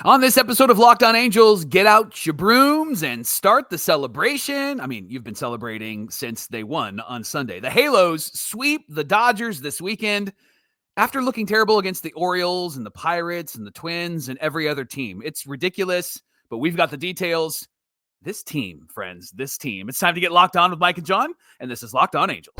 On this episode of Locked On Angels, get out your brooms and start the celebration. I mean, you've been celebrating since they won on Sunday. The Halos sweep the Dodgers this weekend after looking terrible against the Orioles and the Pirates and the Twins and every other team. It's ridiculous, but we've got the details. This team, friends, this team. It's time to get locked on with Mike and John, and this is Locked On Angels.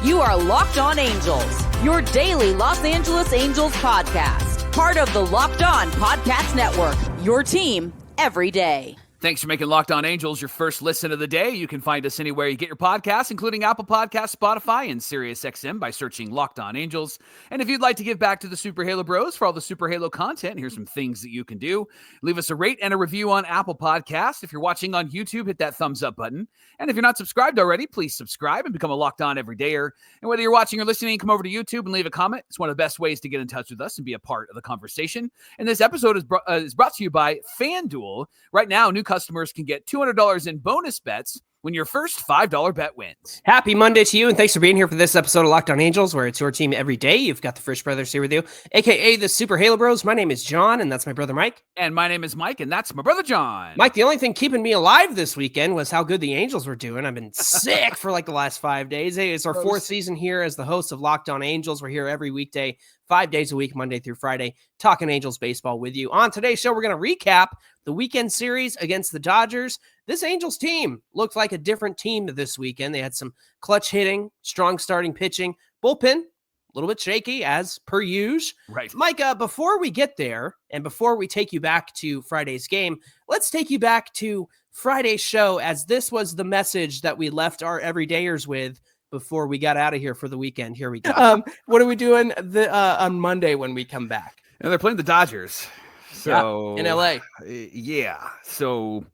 You are Locked On Angels, your daily Los Angeles Angels podcast. Part of the Locked On Podcast Network, your team every day. Thanks for making Locked On Angels your first listen of the day. You can find us anywhere you get your podcasts, including Apple Podcasts, Spotify, and SiriusXM by searching Locked On Angels. And if you'd like to give back to the Super Halo Bros for all the Super Halo content, here's some things that you can do. Leave us a rate and a review on Apple Podcasts. If you're watching on YouTube, hit that thumbs up button. And if you're not subscribed already, please subscribe and become a Locked On Everydayer. And whether you're watching or listening, come over to YouTube and leave a comment. It's one of the best ways to get in touch with us and be a part of the conversation. And this episode is brought to you by FanDuel. Right now, new customers can get $200 in bonus bets when your first $5 bet wins. Happy Monday to you, and thanks for being here for this episode of Locked On Angels, where it's your team every day. You've got the Frisch Brothers here with you, a.k.a. the Super Halo Bros. My name is John, and that's my brother Mike. And my name is Mike, and that's my brother John. Mike, the only thing keeping me alive this weekend was how good the Angels were doing. I've been sick for like the last 5 days. Hey, it's our fourth season here as the host of Locked On Angels. We're here every weekday, 5 days a week, Monday through Friday, talking Angels baseball with you. On today's show, we're going to recap the weekend series against the Dodgers. This Angels team looked like a different team this weekend. They had some clutch hitting, strong starting pitching, bullpen, a little bit shaky as per usual. Right. Mike, before we get there and before we take you back to Friday's game, let's take you back to Friday's show, as this was the message that we left our everydayers with before we got out of here for the weekend. Here we go. What are we doing on Monday when we come back? And they're playing the Dodgers. So in LA. Yeah. So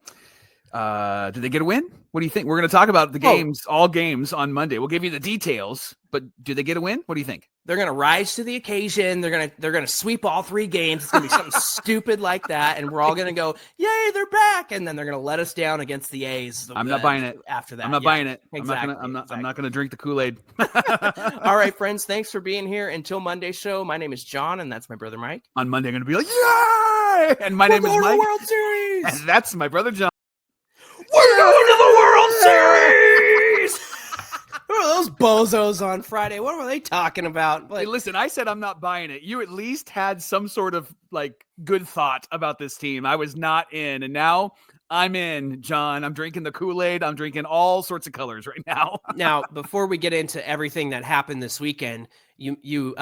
did they get a win? What do you think? We're going to talk about the games, all games on Monday. We'll give you the details, but do they get a win? What do you think? They're going to rise to the occasion. They're going to sweep all 3 games. It's going to be something stupid like that, and we're all going to go, "Yay, they're back!" And then they're going to let us down against the A's. I'm not buying it. After that, I'm not buying it. Exactly. I'm not going to drink the Kool-Aid. All right, friends. Thanks for being here. Until Monday's show, my name is John, and that's my brother Mike. On Monday, I'm going to be like, "Yay!" And my name is Mike. World Series. And that's my brother John. We're going to the World Series. Who are those bozos on Friday? What were they talking about? Hey, listen, I said I'm not buying it. You at least had some sort of like good thought about this team. I was not in, and now I'm in, John. I'm drinking the Kool-Aid. I'm drinking all sorts of colors right now. Now, before we get into everything that happened this weekend, you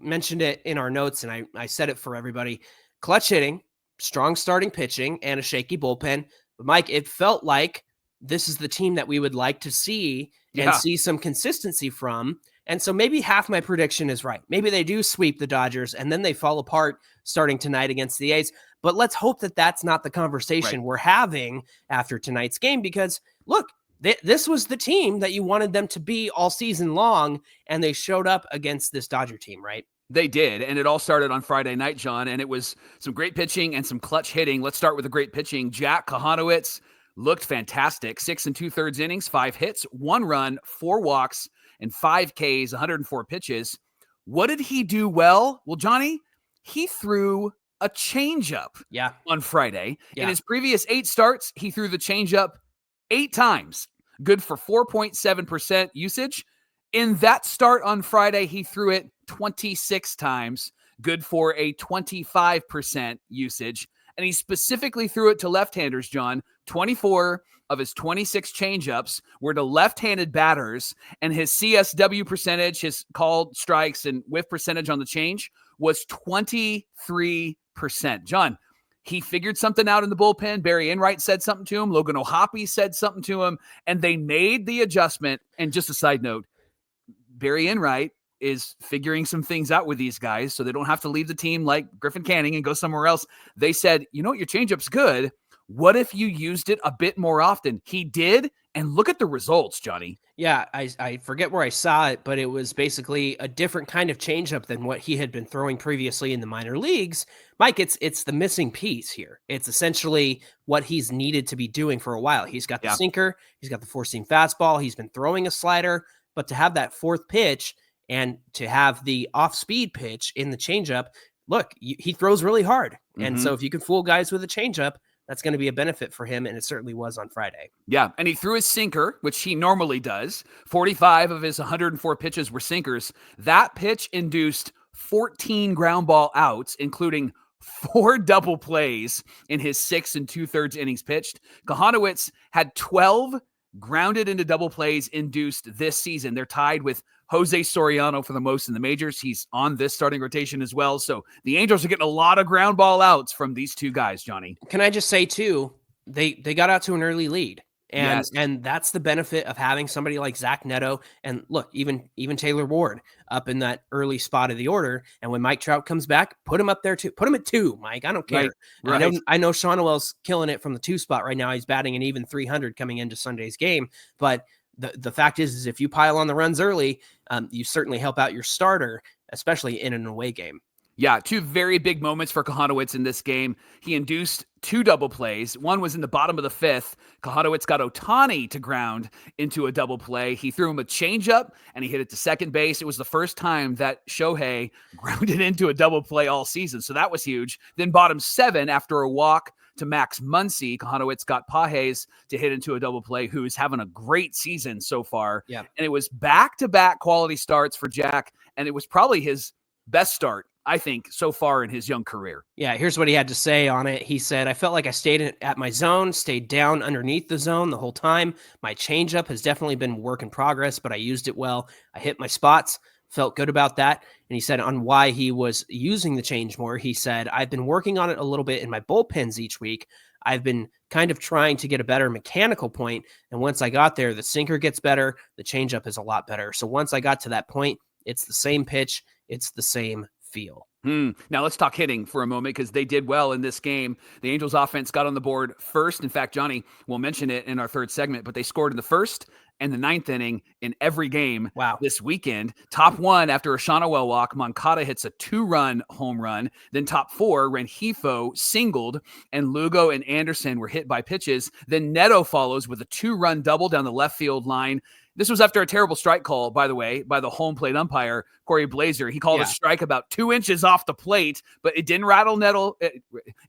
mentioned it in our notes, and I said it for everybody. Clutch hitting, strong starting pitching, and a shaky bullpen. But Mike, it felt like this is the team that we would like to see and see some consistency from. And so maybe half my prediction is right. Maybe they do sweep the Dodgers and then they fall apart starting tonight against the A's. But let's hope that that's not the conversation we're having after tonight's game, because look, this was the team that you wanted them to be all season long, and they showed up against this Dodger team, right? They did, and it all started on Friday night, John, and it was some great pitching and some clutch hitting. Let's start with the great pitching. Jack Kochanowicz looked fantastic. 6 2/3 innings, 5 hits, 1 run, 4 walks, and 5 Ks, 104 pitches. What did he do well? Well, Johnny, he threw a changeup on Friday. In his previous 8 starts, he threw the changeup 8 times, good for 4.7% usage. In that start on Friday, he threw it 26 times, good for a 25% usage. And he specifically threw it to left-handers, John. 24 of his 26 changeups were to left-handed batters, and his CSW percentage, his called strikes and whiff percentage on the change, was 23%. John, he figured something out in the bullpen. Barry Enright said something to him. Logan O'Hoppe said something to him, and they made the adjustment. And just a side note, Barry Enright is figuring some things out with these guys so they don't have to leave the team like Griffin Canning and go somewhere else. They said, you know what, your changeup's good. What if you used it a bit more often? He did, and look at the results, Johnny. Yeah, I forget where I saw it, but it was basically a different kind of changeup than what he had been throwing previously in the minor leagues. Mike, it's the missing piece here. It's essentially what he's needed to be doing for a while. He's got the sinker, he's got the four-seam fastball, he's been throwing a slider, but to have that fourth pitch, And to have the off-speed pitch in the changeup, look, he throws really hard. And so if you can fool guys with a changeup, that's going to be a benefit for him, and it certainly was on Friday. Yeah, and he threw his sinker, which he normally does. 45 of his 104 pitches were sinkers. That pitch induced 14 ground ball outs, including 4 double plays in his 6 2/3 innings pitched. Kochanowicz had 12 grounded into double plays induced this season. They're tied with Jose Soriano for the most in the majors. He's on this starting rotation as well. So the Angels are getting a lot of ground ball outs from these two guys, Johnny. Can I just say too, they got out to an early lead. And that's the benefit of having somebody like Zach Neto and look, even Taylor Ward up in that early spot of the order. And when Mike Trout comes back, put him up there too. Put him at 2, Mike. I don't care. Right. I know Shonowell's killing it from the 2 spot right now. He's batting an even 300 coming into Sunday's game. But the fact is if you pile on the runs early, you certainly help out your starter, especially in an away game. Yeah, 2 very big moments for Kochanowicz in this game. He induced 2 double plays. One was in the bottom of the 5th. Kochanowicz got Ohtani to ground into a double play. He threw him a changeup, and he hit it to second base. It was the first time that Shohei grounded into a double play all season, so that was huge. Then bottom 7, after a walk to Max Muncy, Kochanowicz got Pages to hit into a double play, who is having a great season so far. Yeah. And it was back-to-back quality starts for Jack, and it was probably his best start, I think, so far in his young career. Yeah, here's what he had to say on it. He said, I felt like I stayed at my zone, stayed down underneath the zone the whole time. My changeup has definitely been work in progress, but I used it well. I hit my spots, felt good about that. And he said on why he was using the change more, he said, I've been working on it a little bit in my bullpens each week. I've been kind of trying to get a better mechanical point. And once I got there, the sinker gets better. The changeup is a lot better. So once I got to that point, it's the same pitch. It's the same feel. Now let's talk hitting for a moment because they did well in this game. The Angels offense got on the board first. In fact, Johnny, we'll mention it in our third segment, but they scored in the 1st and the 9th inning in every game this weekend. Top 1 after a Shonowell walk, Moncada hits a 2-run home run. Then top 4, Rengifo singled, and Lugo and Anderson were hit by pitches. Then Neto follows with a 2-run double down the left field line. This was after a terrible strike call, by the way, by the home plate umpire, Corey Blazer. He called a strike about 2 inches off the plate, but it didn't rattle Neto.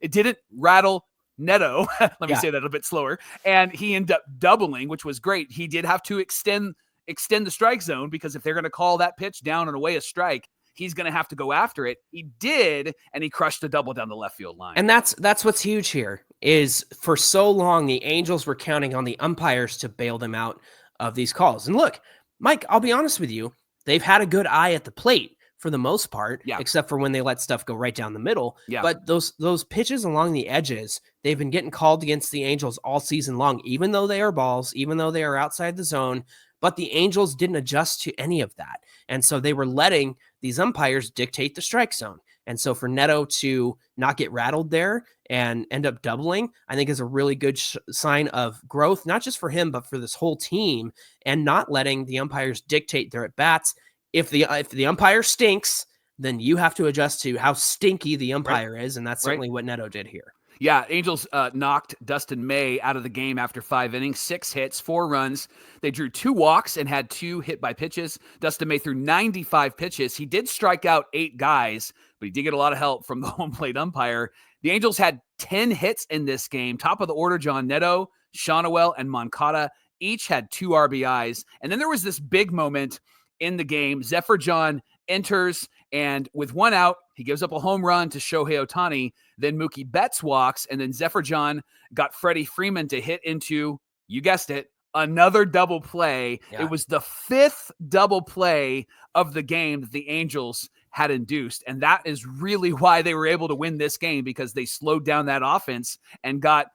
It didn't rattle Neto. Let me say that a bit slower. And he ended up doubling, which was great. He did have to extend the strike zone because if they're going to call that pitch down and away a strike, he's going to have to go after it. He did, and he crushed a double down the left field line. And that's what's huge here is for so long, the Angels were counting on the umpires to bail them out of these calls. And look, Mike, I'll be honest with you. They've had a good eye at the plate for the most part, except for when they let stuff go right down the middle. Yeah. But those pitches along the edges, they've been getting called against the Angels all season long, even though they are balls, even though they are outside the zone. But the Angels didn't adjust to any of that. And so they were letting these umpires dictate the strike zone. And so for Neto to not get rattled there and end up doubling, I think is a really good sign of growth, not just for him, but for this whole team, and not letting the umpires dictate their at-bats. If the umpire stinks, then you have to adjust to how stinky the umpire is, and that's certainly what Neto did here. Yeah, Angels knocked Dustin May out of the game after 5 innings, 6 hits, 4 runs. They drew 2 walks and had 2 hit by pitches. Dustin May threw 95 pitches. He did strike out 8 guys, but he did get a lot of help from the home plate umpire. The Angels had 10 hits in this game. Top of the order, John Neto, Shonowell, and Moncada each had 2 RBIs. And then there was this big moment in the game. Zephyr John enters, and with 1 out, he gives up a home run to Shohei Ohtani. Then Mookie Betts walks, and then Zephyr John got Freddie Freeman to hit into, you guessed it, another double play. Yeah. It was the 5th double play of the game that the Angels had induced, and that is really why they were able to win this game, because they slowed down that offense and got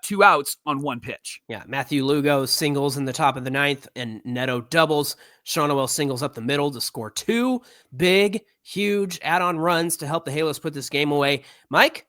2 outs on 1 pitch. Yeah, Matthew Lugo singles in the top of the 9th, and Neto doubles. Shonowell singles up the middle to score 2 big, huge add-on runs to help the Halos put this game away. Mike,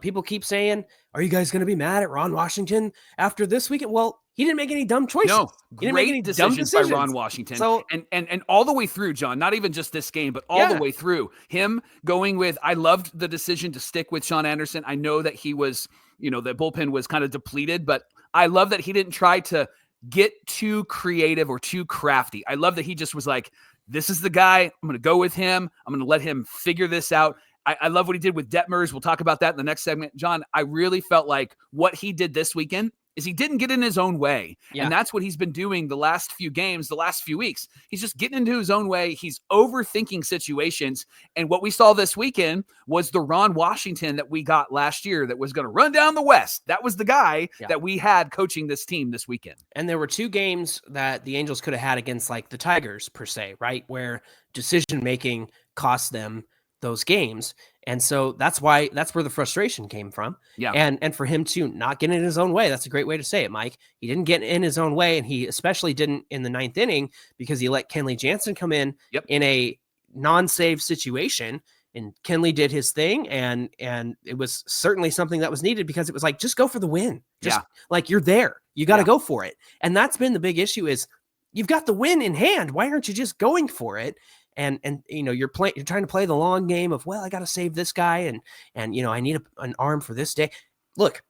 people keep saying, are you guys going to be mad at Ron Washington after this weekend? Well, he didn't make any dumb choices. No, he didn't make any decisions by Ron Washington. So, and all the way through, John, not even just this game, but all the way through, him going with, I loved the decision to stick with Sean Anderson. I know that he was, the bullpen was kind of depleted, but I love that he didn't try to get too creative or too crafty. I love that he just was like, this is the guy. I'm going to go with him. I'm going to let him figure this out. I love what he did with Detmers. We'll talk about that in the next segment. John, I really felt like what he did this weekend is he didn't get in his own way. Yeah. And that's what he's been doing the last few games, the last few weeks. He's just getting into his own way. He's overthinking situations. And what we saw this weekend was the Ron Washington that we got last year that was going to run down the West. That was the guy that we had coaching this team this weekend. And there were two games that the Angels could have had against like the Tigers per se, right? Where decision-making cost them those games. And so that's where the frustration came from. Yeah. And for him to not get in his own way, that's a great way to say it, Mike. He didn't get in his own way, and he especially didn't in the 9th inning because he let Kenley Jansen come in a non-save situation, and Kenley did his thing, and it was certainly something that was needed because it was like, just go for the win. Just like you're there. You got to go for it. And that's been the big issue is you've got the win in hand. Why aren't you just going for it? And you're trying to play the long game of, well, I got to save this guy and I need an arm for this day. Look,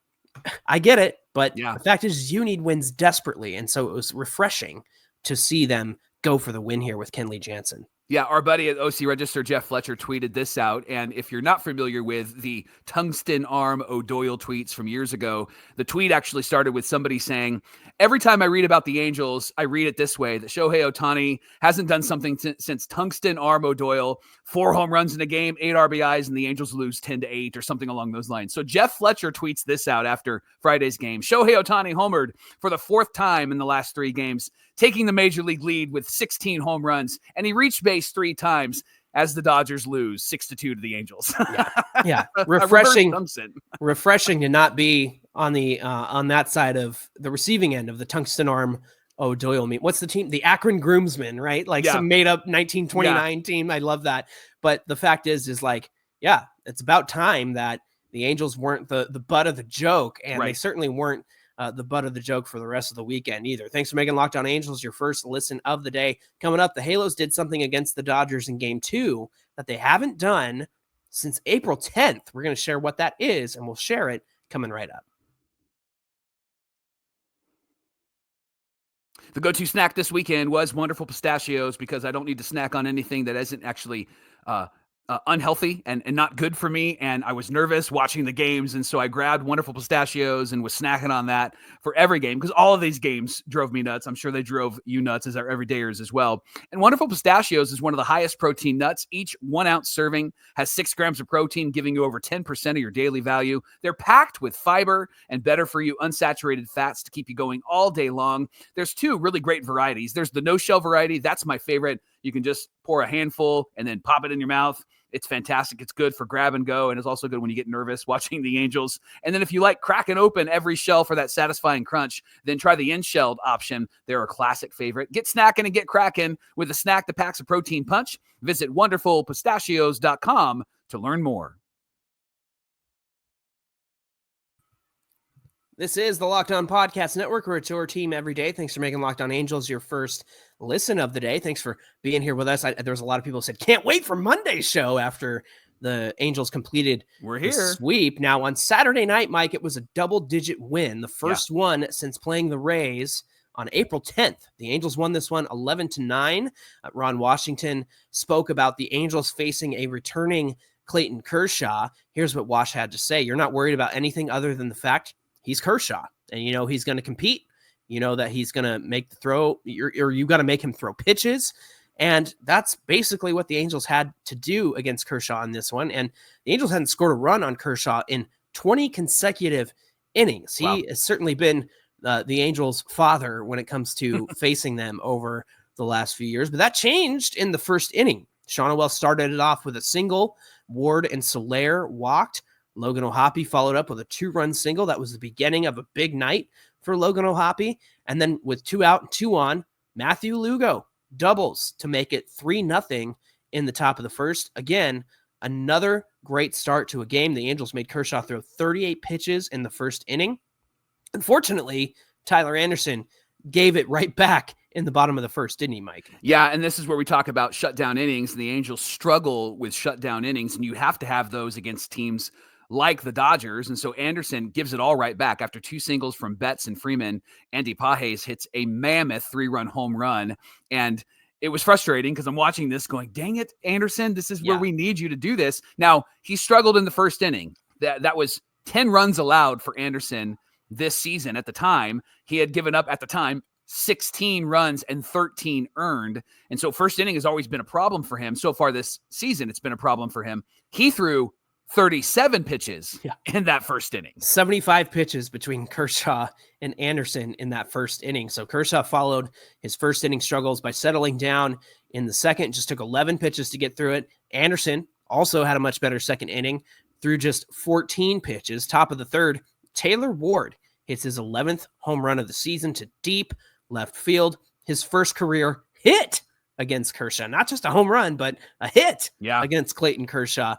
I get it, but the fact is you need wins desperately. And so it was refreshing to see them go for the win here with Kenley Jansen. Yeah, our buddy at OC Register, Jeff Fletcher, tweeted this out. And if you're not familiar with the tungsten arm O'Doyle tweets from years ago, the tweet actually started with somebody saying, every time I read about the Angels, I read it this way, that Shohei Ohtani hasn't done something since tungsten arm O'Doyle, 4 home runs in a game, 8 RBIs, and the Angels lose 10-8 or something along those lines. So Jeff Fletcher tweets this out after Friday's game. Shohei Ohtani homered for the 4th time in the last 3 games, taking the major league lead with 16 home runs, and he reached base 3 times as the Dodgers lose 6-2 to the Angels. Yeah. Refreshing to not be on the on that side of the receiving end of the tungsten arm O'Doyle. What's the team? The Akron Groomsmen, right? Like some made up 1929 team. I love that. But the fact is like, it's about time that the Angels weren't the butt of the joke, and they certainly weren't the butt of the joke for the rest of the weekend either. Thanks for making Locked On Angels your first listen of the day. Coming up, the Halos did something against the Dodgers in Game 2 that they haven't done since April 10th. We're going to share what that is, and we'll share it coming right up. The go-to snack this weekend was Wonderful Pistachios because I don't need to snack on anything that isn't actually unhealthy and not good for me. And I was nervous watching the games. And so I grabbed Wonderful Pistachios and was snacking on that for every game because all of these games drove me nuts. I'm sure they drove you nuts as our everydayers as well. And Wonderful Pistachios is one of the highest protein nuts. Each 1 ounce serving has 6 grams of protein, giving you over 10% of your daily value. They're packed with fiber and better for you unsaturated fats to keep you going all day long. There's 2 really great varieties. There's the no-shell variety. That's my favorite. You can just pour a handful and then pop it in your mouth. It's fantastic. It's good for grab and go, and it's also good when you get nervous watching the Angels. And then if you like cracking open every shell for that satisfying crunch, then try the in-shelled option. They're a classic favorite. Get snacking and get cracking with a snack that packs a protein punch. Visit wonderfulpistachios.com to learn more. This is the Locked On Podcast Network. We're your team every day. Thanks for making Locked On Angels your first listen of the day. Thanks for being here with us. There was a lot of people who said, can't wait for Monday's show after the Angels completed the sweep. Now, on Saturday night, Mike, it was a double-digit win, the first one since playing the Rays on April 10th. The Angels won this one 11-9. Ron Washington spoke about the Angels facing a returning Clayton Kershaw. Here's what Wash had to say. You're not worried about anything other than the fact he's Kershaw, and he's going to compete. You know that he's going to make the throw, or you got to make him throw pitches. And that's basically what the Angels had to do against Kershaw in this one. And the Angels hadn't scored a run on Kershaw in 20 consecutive innings. He has certainly been the Angels' father when it comes to facing them over the last few years. But that changed in the first inning. Kochanowicz started it off with a single. Ward and Soler walked. Logan O'Hoppe followed up with a 2-run single. That was the beginning of a big night for Logan O'Hoppe. And then with 2 out and 2 on, Matthew Lugo doubles to make it 3-0 in the top of the first. Again, another great start to a game. The Angels made Kershaw throw 38 pitches in the first inning. Unfortunately, Tyler Anderson gave it right back in the bottom of the first, didn't he, Mike? Yeah, and this is where we talk about shutdown innings, and the Angels struggle with shutdown innings, and you have to have those against teams like the Dodgers. And so Anderson gives it all right back after 2 singles from Betts and Freeman. Andy Pages hits a mammoth 3-run home run. And it was frustrating because I'm watching this going, dang it, Anderson, this is where Yeah. we need you to do this. Now, he struggled in the first inning. That was 10 runs allowed for Anderson this season. At the time, he had given up at the time 16 runs and 13 earned. And so first inning has always been a problem for him. So far this season, it's been a problem for him. He threw 37 pitches in that first inning. 75 pitches between Kershaw and Anderson in that first inning. So Kershaw followed his first inning struggles by settling down in the second, just took 11 pitches to get through it. Anderson also had a much better second inning, threw just 14 pitches. Top of the third, Taylor Ward hits his 11th home run of the season to deep left field. His first career hit against Kershaw, not just a home run, but a hit against Clayton Kershaw.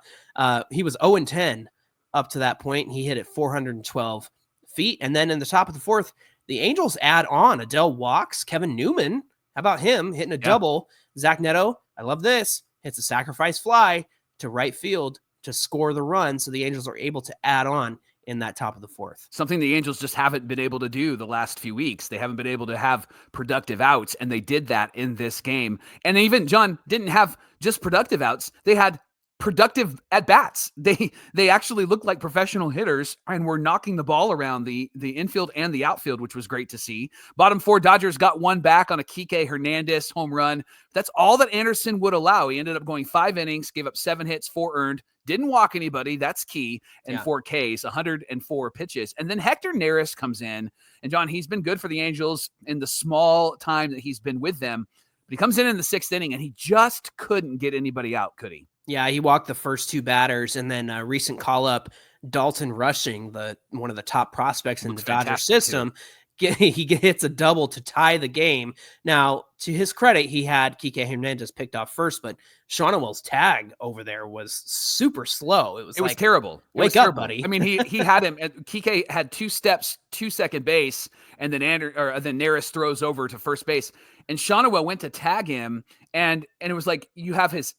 He was 0-10 up to that point. He hit at 412 feet. And then in the top of the fourth, the Angels add on Adele walks. Kevin Newman, how about him hitting a double? Zach Neto, I love this, hits a sacrifice fly to right field to score the run. So the Angels are able to add on in that top of the fourth. Something the Angels just haven't been able to do the last few weeks. They haven't been able to have productive outs, and they did that in this game. And even, John, didn't have just productive outs. They had productive at-bats. They actually looked like professional hitters and were knocking the ball around the infield and the outfield, which was great to see. Bottom four, Dodgers got one back on a Kike Hernandez home run. That's all that Anderson would allow. He ended up going 5 innings, gave up 7 hits, 4 earned, didn't walk anybody. That's key. And 4 Ks, 104 pitches. And then Hector Nery comes in. And, John, he's been good for the Angels in the small time that he's been with them. But he comes in the 6th inning, and he just couldn't get anybody out, could he? Yeah, he walked the first 2 batters, and then a recent call-up, Dalton Rushing, one of the top prospects in the Dodger system, he hits a double to tie the game. Now, to his credit, he had Kike Hernandez picked off first, but Shonowell's tag over there was super slow. It was terrible. Wake up, buddy. I mean, he had him. Kike had 2 steps to second base, and then then Neris throws over to first base, and Shonowell went to tag him, and it was like you have his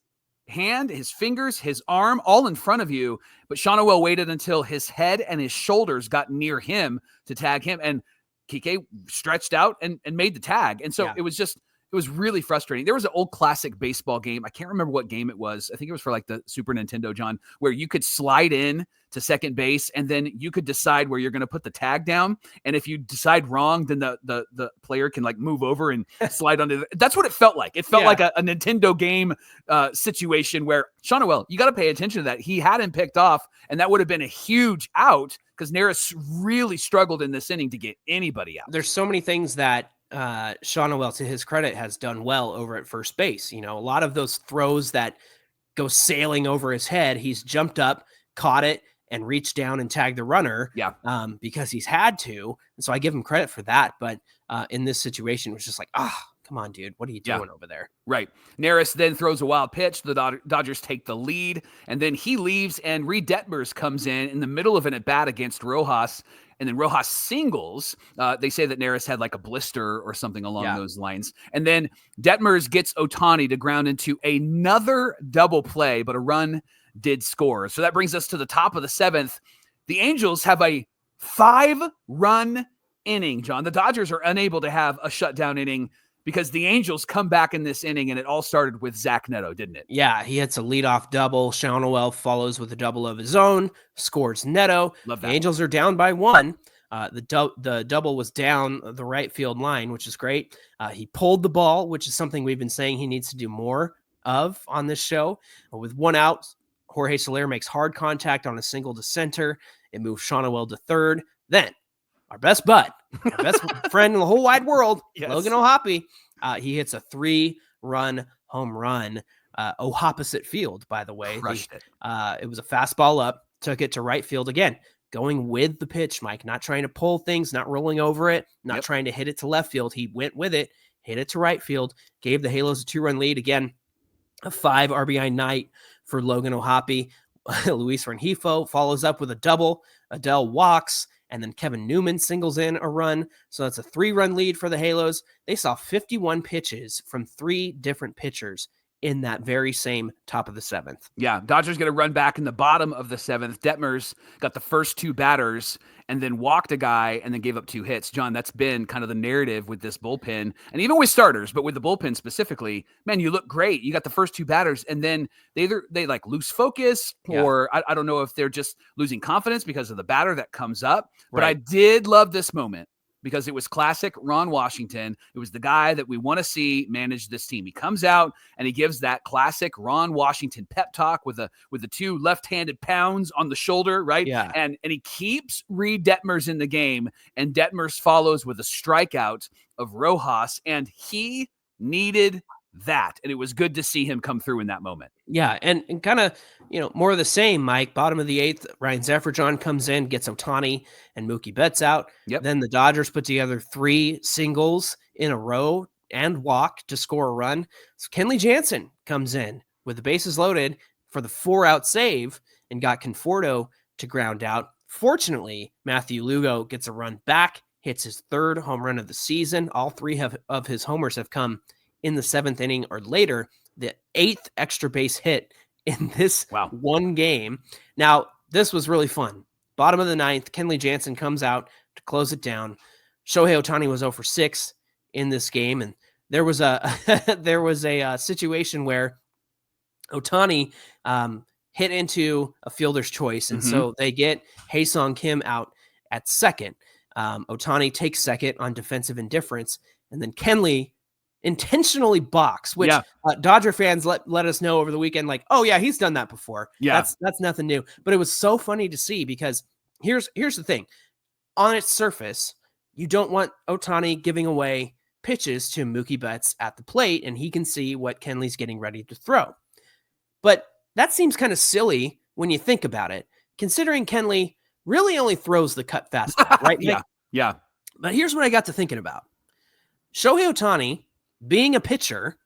hand, his fingers, his arm, all in front of you, but Shonowell waited until his head and his shoulders got near him to tag him, and Kike stretched out and made the tag. And so it was really frustrating. There was an old classic baseball game. I can't remember what game it was. I think it was for like the Super Nintendo, John, where you could slide in to second base and then you could decide where you're going to put the tag down. And if you decide wrong, then the player can like move over and slide under. That's what it felt like. It felt like a Nintendo game situation where Shonowell, you got to pay attention to that. He had him picked off, and that would have been a huge out because Neris really struggled in this inning to get anybody out. There's so many things that Shonowell, to his credit, has done well over at first base. You know, a lot of those throws that go sailing over his head, he's jumped up, caught it, and reached down and tagged the runner because he's had to. And so I give him credit for that. But in this situation, it was just like, come on, dude, what are you doing over there? Right. Neris then throws a wild pitch. The Dodgers take the lead, and then he leaves, and Reed Detmers comes in the middle of an at-bat against Rojas, and then Rojas singles. They say that Neris had like a blister or something along those lines. And then Detmers gets Ohtani to ground into another double play, but a run did score. So that brings us to the top of the 7th. The Angels have a 5-run inning, John. The Dodgers are unable to have a shutdown inning because the Angels come back in this inning, and it all started with Zach Neto, didn't it? Yeah, he hits a leadoff double. Shonowell follows with a double of his own, scores Neto. Love that. The Angels are down by 1. The double was down the right field line, which is great. He pulled the ball, which is something we've been saying he needs to do more of on this show. With 1 out, Jorge Soler makes hard contact on a single to center. It moves Shonowell to third. Then our best bud, our best friend in the whole wide world, Logan O'Hoppe, he hits a 3-run home run. Opposite field, by the way. Crushed it. It was a fastball up, took it to right field again, going with the pitch, Mike, not trying to pull things, not rolling over it, not trying to hit it to left field. He went with it, hit it to right field, gave the Halos a 2-run lead. Again, a 5 RBI night for Logan O'Hoppe. Luis Rengifo follows up with a double. Adele walks, and then Kevin Newman singles in a run. So that's a 3-run lead for the Halos. They saw 51 pitches from 3 different pitchers in that very same top of the 7th. Yeah, Dodgers get a run back in the bottom of the 7th. Detmers got the first 2 batters and then walked a guy and then gave up 2 hits. John, that's been kind of the narrative with this bullpen, and even with starters, but with the bullpen specifically, man, you look great. You got the first 2 batters, and then they like lose focus, or I don't know if they're just losing confidence because of the batter that comes up. But I did love this moment, because it was classic Ron Washington. It was the guy that we want to see manage this team. He comes out and he gives that classic Ron Washington pep talk with the 2 left-handed pounds on the shoulder, right? Yeah. And he keeps Reed Detmers in the game, and Detmers follows with a strikeout of Rojas, and he needed that. And it was good to see him come through in that moment. Yeah, and kind of, more of the same, Mike. Bottom of the 8th, Ryan Zefferjon comes in, gets Ohtani and Mookie Betts out. Yep. Then the Dodgers put together 3 singles in a row and walk to score a run. So Kenley Jansen comes in with the bases loaded for the 4-out save and got Conforto to ground out. Fortunately, Matthew Lugo gets a run back, hits his 3rd home run of the season. All 3 of his homers have come in the 7th inning or later. The 8th extra base hit in this one game. Now, this was really fun. Bottom of the 9th, Kenley Jansen comes out to close it down. Shohei Ohtani was 0 for 6 in this game, and there was a situation where Ohtani hit into a fielder's choice, and so they get Hae-Sung Kim out at second. Ohtani takes second on defensive indifference, and then Kenley intentionally box, which Dodger fans let us know over the weekend, like, oh yeah, he's done that before. Yeah, that's nothing new. But it was so funny to see, because here's the thing. On its surface, you don't want Ohtani giving away pitches to Mookie Betts at the plate, and he can see what Kenley's getting ready to throw. But that seems kind of silly when you think about it, considering Kenley really only throws the cut fastball, right? Yeah. But here's what I got to thinking about. Shohei Ohtani, being a pitcher,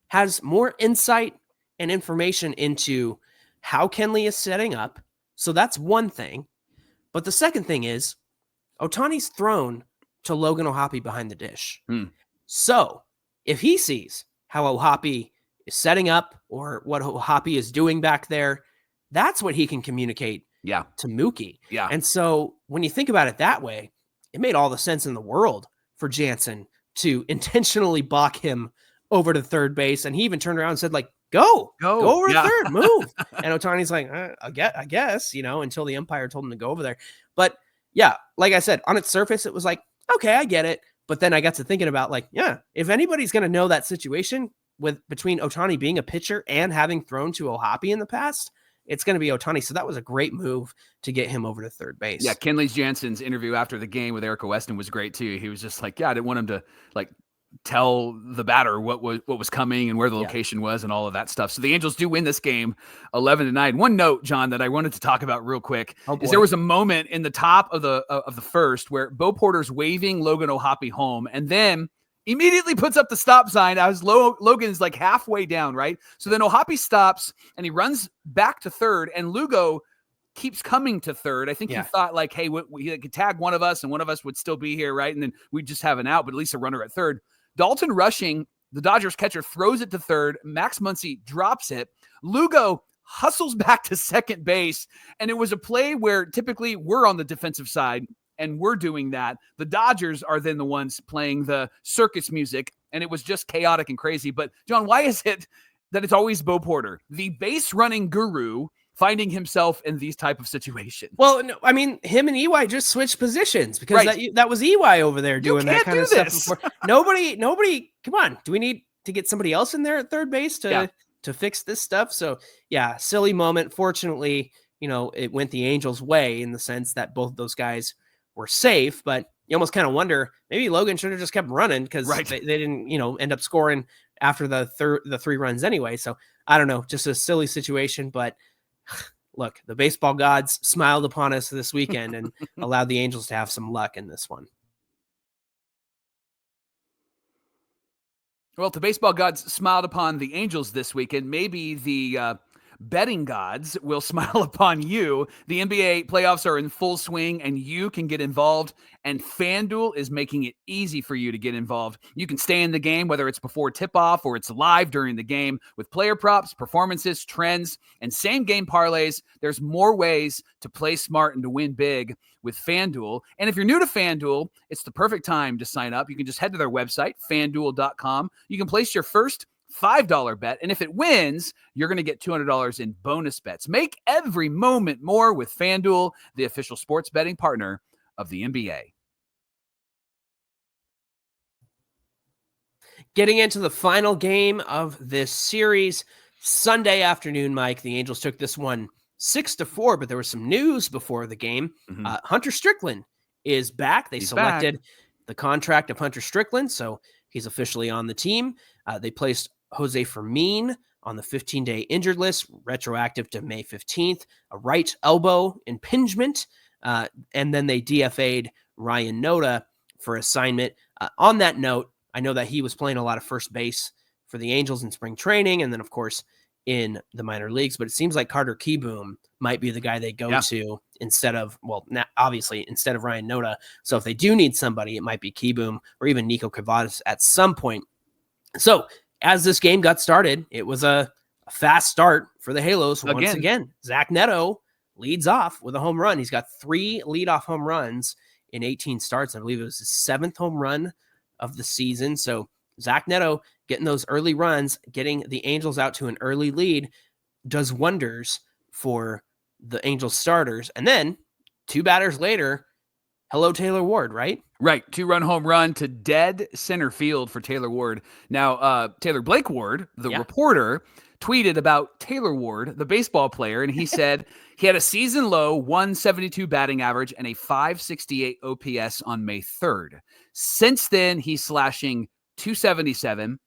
has more insight and information into how Kenley is setting up. So that's one thing. But the second thing is Ohtani's thrown to Logan O'Hoppe behind the dish. So if he sees how O'Hoppe is setting up or what O'Hoppe is doing back there, that's what he can communicate to Mookie. Yeah. And so when you think about it that way, it made all the sense in the world for Jansen to intentionally balk him over to third base. And he even turned around and said, like, go over to third, move. And Ohtani's like, I guess, until the umpire told him to go over there. But yeah, like I said, on its surface, it was like, okay, I get it. But then I got to thinking about, like, if anybody's going to know that situation between Ohtani being a pitcher and having thrown to O'Hoppe in the past, it's going to be Ohtani. So that was a great move to get him over to third base. Yeah, Kenley Jansen's interview after the game with Erica Weston was great too. He was just like, I didn't want him to tell the batter what was coming and where the location was and all of that stuff. So the Angels do win this game 11-9. One note, John, that I wanted to talk about real quick is there was a moment in the top of the first where Bo Porter's waving Logan O'Hoppe home, and then immediately puts up the stop sign as Logan's like halfway down, right? So then O'Hoppe stops and he runs back to third, and Lugo keeps coming to third. I think he thought, like, hey, he could tag one of us and one of us would still be here, right? And then we'd just have an out, but at least a runner at third. Dalton rushing, the Dodgers catcher throws it to third. Max Muncy drops it. Lugo hustles back to second base, and it was a play where typically we're on the defensive side and we're doing that. The Dodgers are then the ones playing the circus music, and it was just chaotic and crazy. But, John, why is it that it's always Bo Porter, the base-running guru, finding himself in these type of situations? Well, no, I mean, him and EY just switched positions because that was EY over there doing that kind of stuff before. Nobody, come on. Do we need to get somebody else in there at third base to fix this stuff? So, yeah, silly moment. Fortunately, it went the Angels' way in the sense that both of those guys were safe, but you almost kind of wonder, maybe Logan should have just kept running because they didn't, end up scoring after the 3 runs anyway. So I don't know, just a silly situation, but look, the baseball gods smiled upon us this weekend and allowed the Angels to have some luck in this one. Well, the baseball gods smiled upon the Angels this weekend. Maybe the betting gods will smile upon you. The NBA playoffs are in full swing and you can get involved, and FanDuel is making it easy for you to get involved. You can stay in the game, whether it's before tip-off or it's live during the game, with player props, performances, trends, and same-game parlays. There's more ways to play smart and to win big with FanDuel. And if you're new to FanDuel, it's the perfect time to sign up. You can just head to their website, FanDuel.com. You can place your first $5 bet, and if it wins, you're going to get $200 in bonus bets. Make every moment more with FanDuel, the official sports betting partner of the NBA. Getting into the final game of this series, Sunday afternoon, Mike, the Angels took this one 6-4, but there was some news before the game. Hunter Strickland is back. They selected the contract of Hunter Strickland, so he's officially on the team. They placed Jose Fermin on the 15-day injured list, retroactive to May 15th, a right elbow impingement, and then they DFA'd Ryan Noda for assignment. On that note, I know that he was playing a lot of first base for the Angels in spring training, and then, of course, in the minor leagues, but it seems like Carter Kieboom might be the guy they go to instead of, obviously, instead of Ryan Noda. So if they do need somebody, it might be Kieboom or even Nico Cavadas at some point. So as this game got started, it was a fast start for the Halos. Once again, Zach Neto leads off with a home run. He's got 3 leadoff home runs in 18 starts. I believe it was his 7th home run of the season. So Zach Neto getting those early runs, getting the Angels out to an early lead does wonders for the Angels starters. And then 2 batters later, hello, Taylor Ward, right? Right. 2-run home run to dead center field for Taylor Ward. Now, Taylor Blake Ward, the reporter, tweeted about Taylor Ward, the baseball player, and he said he had a season low 172 batting average and a 568 OPS on May 3rd. Since then, he's slashing 277,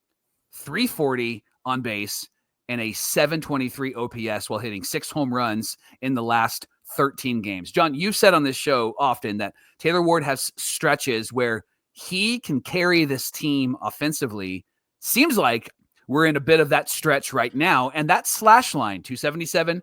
340 on base, and a 723 OPS while hitting 6 home runs in the last 13 games. John, you've said on this show often that Taylor Ward has stretches where he can carry this team offensively. Seems like we're in a bit of that stretch right now. And that slash line, 277,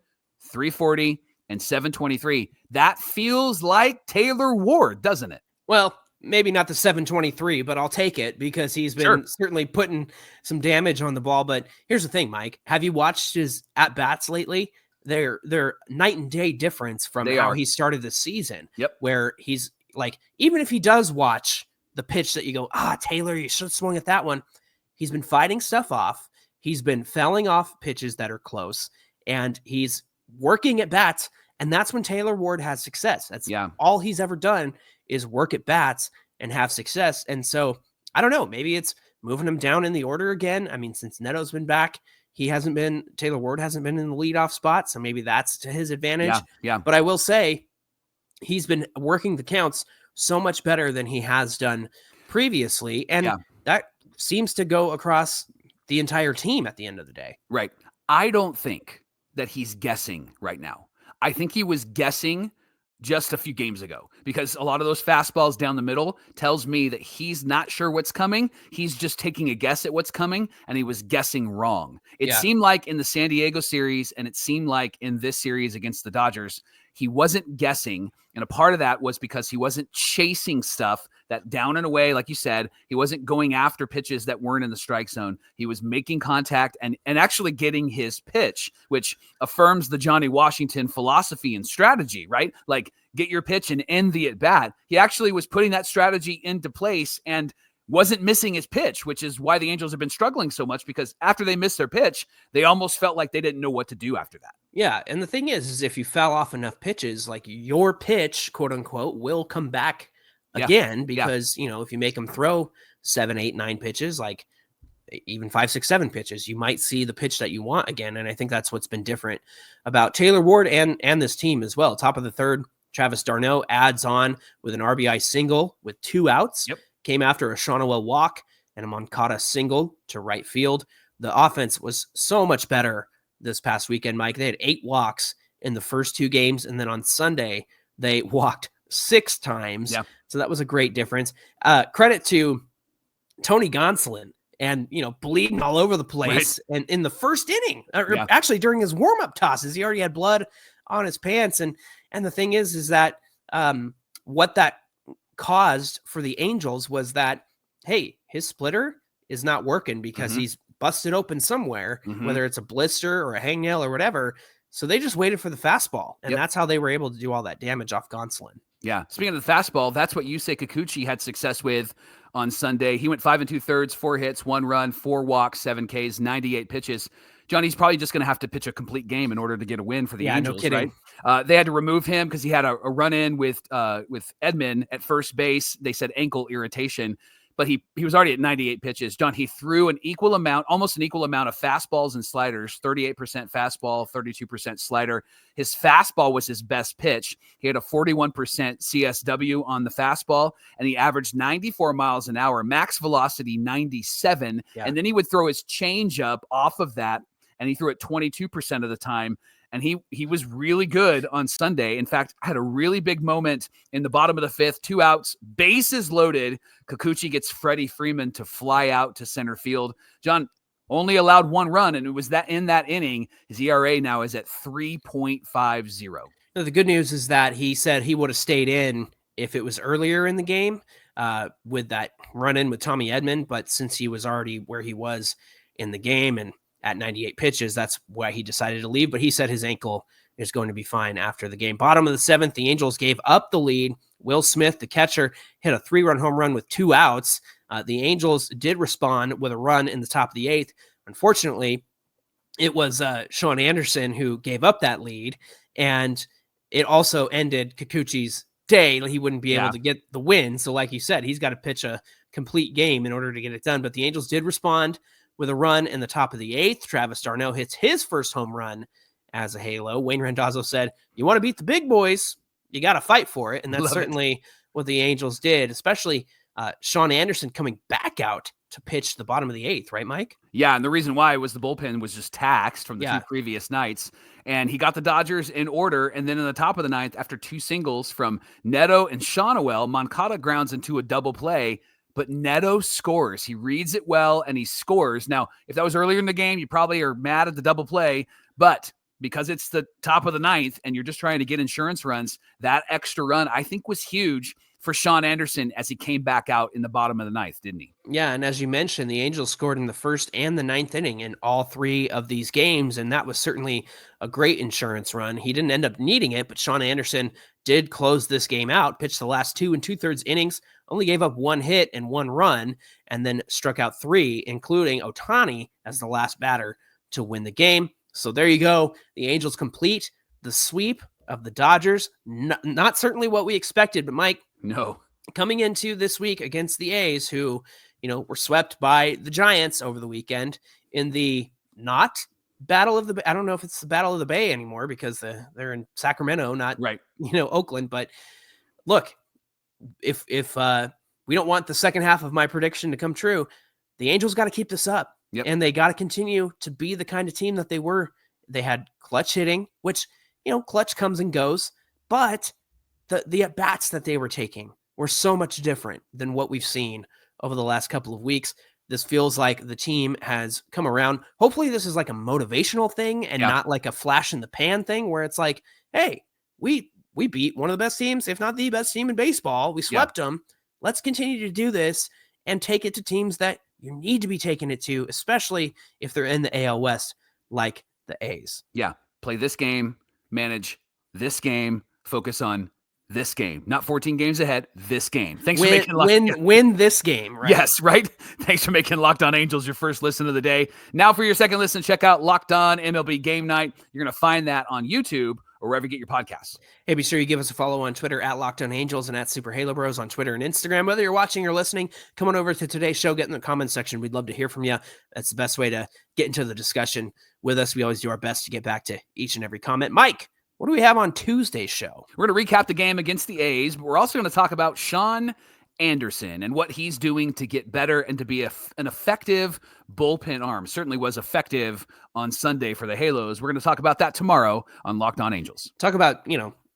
340, and 723, that feels like Taylor Ward, doesn't it? Well, maybe not the 723, but I'll take it because he's been certainly putting some damage on the ball. But here's the thing, Mike. Have you watched his at-bats lately? They're night and day difference from how he started the season. Yep. Where he's like, even if he does watch the pitch that you go, Taylor, you should have swung at that one. He's been fighting stuff off. He's been fouling off pitches that are close, and he's working at bats. And that's when Taylor Ward has success. That's all he's ever done is work at bats and have success. And so I don't know, maybe it's moving him down in the order again. I mean, since Neto's been back, Taylor Ward hasn't been in the leadoff spot. So maybe that's to his advantage. Yeah. But I will say he's been working the counts so much better than he has done previously. And that seems to go across the entire team at the end of the day. Right. I don't think that he's guessing right now. I think he was guessing just a few games ago because a lot of those fastballs down the middle tells me that he's not sure what's coming. He's just taking a guess at what's coming, and he was guessing wrong. It seemed like in the San Diego series, and it seemed like in this series against the Dodgers, he wasn't guessing. And a part of that was because he wasn't chasing stuff that down and away, like you said, he wasn't going after pitches that weren't in the strike zone. He was making contact and actually getting his pitch, which affirms the Johnny Washington philosophy and strategy, right? Like get your pitch and end the at bat. He actually was putting that strategy into place and wasn't missing his pitch, which is why the Angels have been struggling so much, because after they missed their pitch, they almost felt like they didn't know what to do after that. Yeah. And the thing is if you foul off enough pitches, like your pitch, quote unquote, will come back again because, you know, if you make them throw 7, 8, 9 pitches, like even 5, 6, 7 pitches, you might see the pitch that you want again. And I think that's what's been different about Taylor Ward and this team as well. Top of the third, Travis d'Arnaud adds on with an RBI single with 2 outs. Came after a Shonawell walk and a Moncada single to right field. The offense was so much better this past weekend, Mike. They had 8 walks in the first 2 games, and then on Sunday, they walked 6 times. So that was a great difference. Credit to Tony Gonsolin and, bleeding all over the place. Right. And in the first inning, or Yeah. actually during his warm-up tosses, he already had blood on his pants. And the thing is that what that caused for the Angels was that, hey, his splitter is not working because he's busted open somewhere, whether it's a blister or a hangnail or whatever. So they just waited for the fastball, and that's how they were able to do all that damage off Gonsolin. Yeah. Speaking of the fastball, that's what Yusei Kikuchi had success with on Sunday. He went 5 2/3, 4 hits, 1 run, 4 walks, 7 Ks, 98 pitches. John, he's probably just going to have to pitch a complete game in order to get a win for the Angels, no kidding. right? They had to remove him because he had a run-in with Edman at first base. They said ankle irritation, but he was already at 98 pitches. John, he threw almost an equal amount of fastballs and sliders, 38% fastball, 32% slider. His fastball was his best pitch. He had a 41% CSW on the fastball, and he averaged 94 miles an hour, max velocity 97. Yeah. And then he would throw his changeup off of that, and he threw it 22% of the time. And he was really good on Sunday. In fact, had a really big moment in the bottom of the 5th, 2 outs, bases loaded. Kikuchi gets Freddie Freeman to fly out to center field. John only allowed 1 run, and it was that in that inning. His ERA now is at 3.50. The good news is that he said he would have stayed in if it was earlier in the game with that run-in with Tommy Edman. But since he was already where he was in the game and at 98 pitches, that's why he decided to leave. But he said his ankle is going to be fine after the game. Bottom of the 7th, the Angels gave up the lead. Will Smith, the catcher, hit a 3-run home run with 2 outs. The Angels did respond with a run in the top of the 8th. Unfortunately, it was Sean Anderson who gave up that lead, and it also ended Kikuchi's day. He wouldn't be able to get the win. So like you said, he's got to pitch a complete game in order to get it done. But the Angels did respond with a run in the top of the 8th. Travis d'Arnaud hits his first home run as a Halo. Wayne Randazzo said, you want to beat the big boys, you got to fight for it. And that's certainly what the Angels did, especially Sean Anderson coming back out to pitch the bottom of the 8th, right, Mike? Yeah, and the reason why was the bullpen was just taxed from the 2 previous nights. And he got the Dodgers in order. And then in the top of the 9th, after 2 singles from Neto and Shonowell, Moncada grounds into a double play. But Neto scores. He reads it well, and he scores. Now, if that was earlier in the game, you probably are mad at the double play. But because it's the top of the 9th and you're just trying to get insurance runs, that extra run, I think, was huge for Sean Anderson as he came back out in the bottom of the 9th, didn't he? Yeah, and as you mentioned, the Angels scored in the 1st and the 9th inning in all 3 of these games, and that was certainly a great insurance run. He didn't end up needing it, but Sean Anderson did close this game out, pitched the last 2 2/3 innings, only gave up 1 hit and 1 run, and then struck out 3, including Ohtani as the last batter to win the game. So there you go. The Angels complete the sweep of the Dodgers. Not certainly what we expected, but Mike, no. Coming into this week against the A's, who, were swept by the Giants over the weekend in the not Battle of the Bay. I don't know if it's the Battle of the Bay anymore because they're in Sacramento, not right. Oakland. But look, if we don't want the second half of my prediction to come true, the Angels got to keep this up. Yep. And they got to continue to be the kind of team that they were. They had clutch hitting, which, clutch comes and goes, but the at-bats that they were taking were so much different than what we've seen over the last couple of weeks. This feels like the team has come around. Hopefully this is like a motivational thing and not like a flash in the pan thing where it's like, hey, we beat one of the best teams, if not the best team in baseball. We swept them. Let's continue to do this and take it to teams that you need to be taking it to, especially if they're in the AL West like the A's. Yeah. Play this game, manage this game, focus on this game, not 14 games ahead, this game. Thanks for making win this game, right? Yes, right? Thanks for making Locked On Angels your first listen of the day. Now for your second listen, check out Locked On MLB Game Night. You're going to find that on YouTube or wherever you get your podcasts. Hey, be sure you give us a follow on Twitter at Locked On Angels and at Super Halo Bros on Twitter and Instagram. Whether you're watching or listening, come on over to today's show, get in the comments section. We'd love to hear from you. That's the best way to get into the discussion with us. We always do our best to get back to each and every comment. Mike, what do we have on Tuesday's show? We're going to recap the game against the A's, but we're also going to talk about Sean Anderson and what he's doing to get better and to be an effective bullpen arm. Certainly was effective on Sunday for the Halos. We're going to talk about that tomorrow on Locked On Angels. Talk about,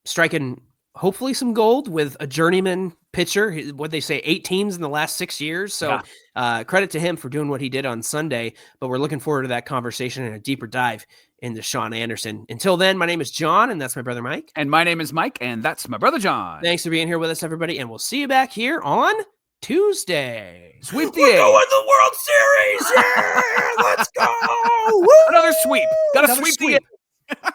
striking hopefully some gold with a journeyman pitcher. What they say, 8 teams in the last 6 years. So credit to him for doing what he did on Sunday. But we're looking forward to that conversation and a deeper dive into Sean Anderson. Until then, my name is John, and that's my brother Mike. And my name is Mike, and that's my brother John. Thanks for being here with us, everybody, and we'll see you back here on Tuesday. Sweep the We're A's. going to the World Series. Yeah, let's go. Another sweep. Got to Another sweep sweep. the A's.